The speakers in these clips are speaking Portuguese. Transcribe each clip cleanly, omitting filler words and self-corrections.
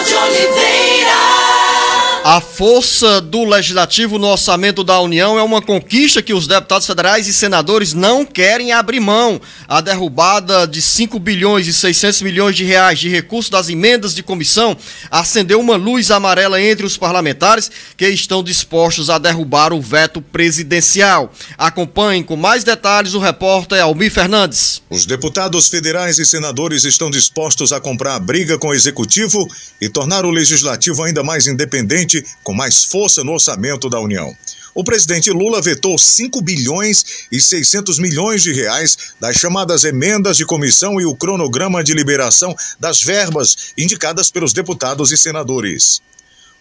de Oliveira. A força do Legislativo no orçamento da União é uma conquista que os deputados federais e senadores não querem abrir mão. A derrubada de 5 bilhões e 600 milhões de reais de recursos das emendas de comissão acendeu uma luz amarela entre os parlamentares que estão dispostos a derrubar o veto presidencial. Acompanhem com mais detalhes o repórter Almir Fernandes. Os deputados federais e senadores estão dispostos a comprar a briga com o Executivo e tornar o Legislativo ainda mais independente, com mais força no orçamento da União. O presidente Lula vetou 5 bilhões e 600 milhões de reais das chamadas emendas de comissão e o cronograma de liberação das verbas indicadas pelos deputados e senadores.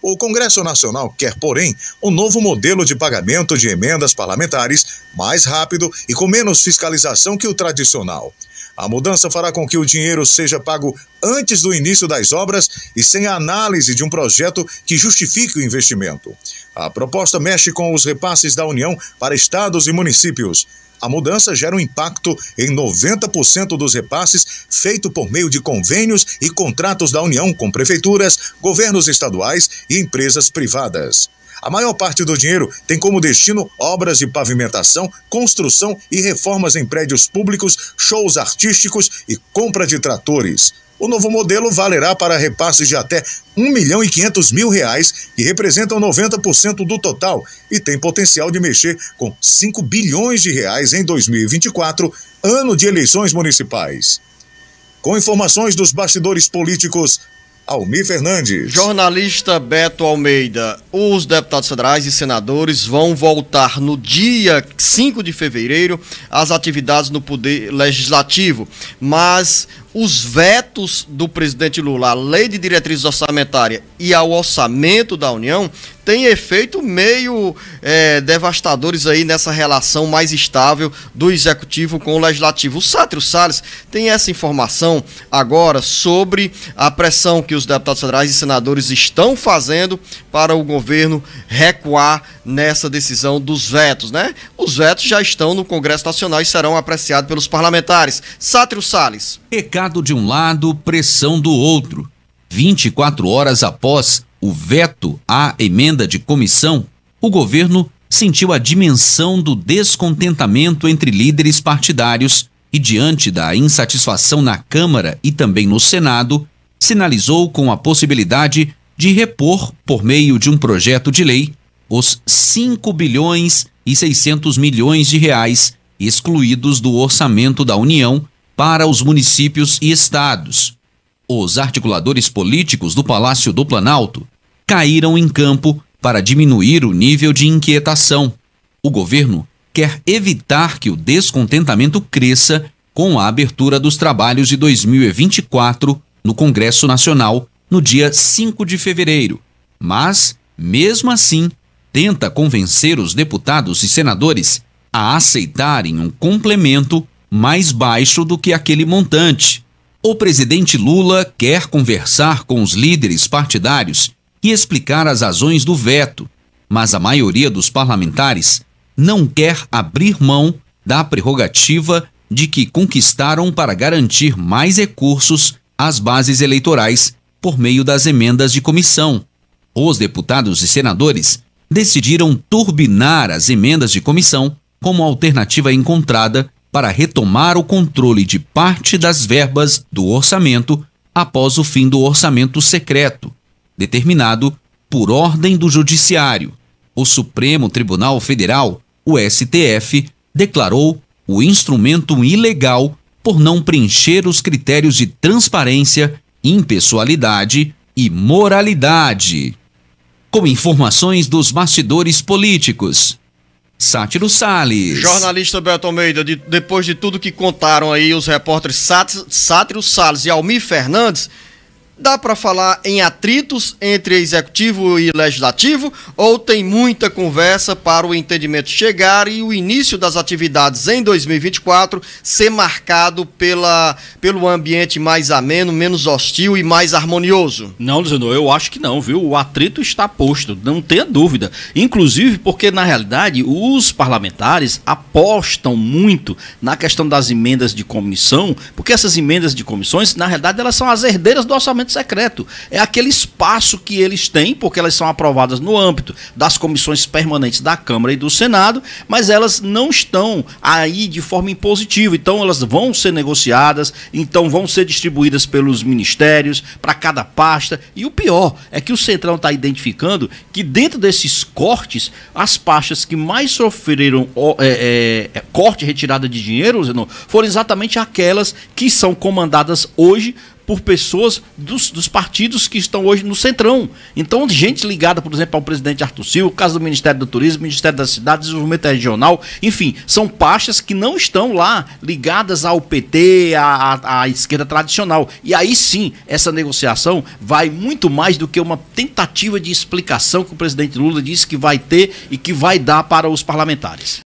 O Congresso Nacional quer, porém, um novo modelo de pagamento de emendas parlamentares mais rápido e com menos fiscalização que o tradicional. A mudança fará com que o dinheiro seja pago antes do início das obras e sem a análise de um projeto que justifique o investimento. A proposta mexe com os repasses da União para estados e municípios. A mudança gera um impacto em 90% dos repasses feito por meio de convênios e contratos da União com prefeituras, governos estaduais e empresas privadas. A maior parte do dinheiro tem como destino obras de pavimentação, construção e reformas em prédios públicos, shows artísticos e compra de tratores. O novo modelo valerá para repasses de até R$1.500.000, que representam 90% do total e tem potencial de mexer com 5 bilhões de reais em 2024, ano de eleições municipais. Com informações dos bastidores políticos, Almir Fernandes. Jornalista Beto Almeida. Os deputados federais e senadores vão voltar no dia 5 de fevereiro às atividades no Poder Legislativo, mas os vetos do presidente Lula à Lei de Diretrizes Orçamentárias e ao orçamento da União têm efeito meio devastadores aí nessa relação mais estável do Executivo com o Legislativo. O Sátiro Salles tem essa informação agora sobre a pressão que os deputados federais e senadores estão fazendo para o governo recuar nessa decisão dos vetos, né? Os vetos já estão no Congresso Nacional e serão apreciados pelos parlamentares. Sátiro Salles. Recado de um lado, pressão do outro. 24 horas após o veto à emenda de comissão, o governo sentiu a dimensão do descontentamento entre líderes partidários e, diante da insatisfação na Câmara e também no Senado, sinalizou com a possibilidade de repor, por meio de um projeto de lei, os 5 bilhões e 600 milhões de reais excluídos do orçamento da União para os municípios e estados. Os articuladores políticos do Palácio do Planalto caíram em campo para diminuir o nível de inquietação. O governo quer evitar que o descontentamento cresça com a abertura dos trabalhos de 2024 no Congresso Nacional no dia 5 de fevereiro. Mas, mesmo assim, tenta convencer os deputados e senadores a aceitarem um complemento mais baixo do que aquele montante. O presidente Lula quer conversar com os líderes partidários e explicar as razões do veto, mas a maioria dos parlamentares não quer abrir mão da prerrogativa de que conquistaram para garantir mais recursos às bases eleitorais por meio das emendas de comissão. Os deputados e senadores decidiram turbinar as emendas de comissão como alternativa encontrada para retomar o controle de parte das verbas do orçamento após o fim do orçamento secreto, determinado por ordem do Judiciário. O Supremo Tribunal Federal, o STF, declarou o instrumento ilegal por não preencher os critérios de transparência, impessoalidade e moralidade. Com informações dos bastidores políticos, Sátiro Salles. Jornalista Beto Almeida, depois de tudo que contaram aí os repórteres Sátiro Salles e Almir Fernandes, dá para falar em atritos entre executivo e legislativo ou tem muita conversa para o entendimento chegar e o início das atividades em 2024 ser marcado pelo ambiente mais ameno, menos hostil e mais harmonioso? Não, Luciano, eu acho que não, viu? O atrito está posto, não tenha dúvida. Inclusive porque, na realidade, os parlamentares apostam muito na questão das emendas de comissão, porque essas emendas de comissões, na realidade, elas são as herdeiras do orçamento secreto. É aquele espaço que eles têm, porque elas são aprovadas no âmbito das comissões permanentes da Câmara e do Senado, mas elas não estão aí de forma impositiva. Então elas vão ser negociadas, então vão ser distribuídas pelos ministérios, para cada pasta. E o pior é que o Centrão está identificando que dentro desses cortes, as pastas que mais sofreram corte e retirada de dinheiro, Zenon, foram exatamente aquelas que são comandadas hoje por pessoas dos partidos que estão hoje no Centrão. Então, gente ligada, por exemplo, ao presidente Arthur Silva, o caso do Ministério do Turismo, Ministério da Cidade, Desenvolvimento Regional, enfim, são pastas que não estão lá ligadas ao PT, à esquerda tradicional. E aí sim, essa negociação vai muito mais do que uma tentativa de explicação que o presidente Lula disse que vai ter e que vai dar para os parlamentares.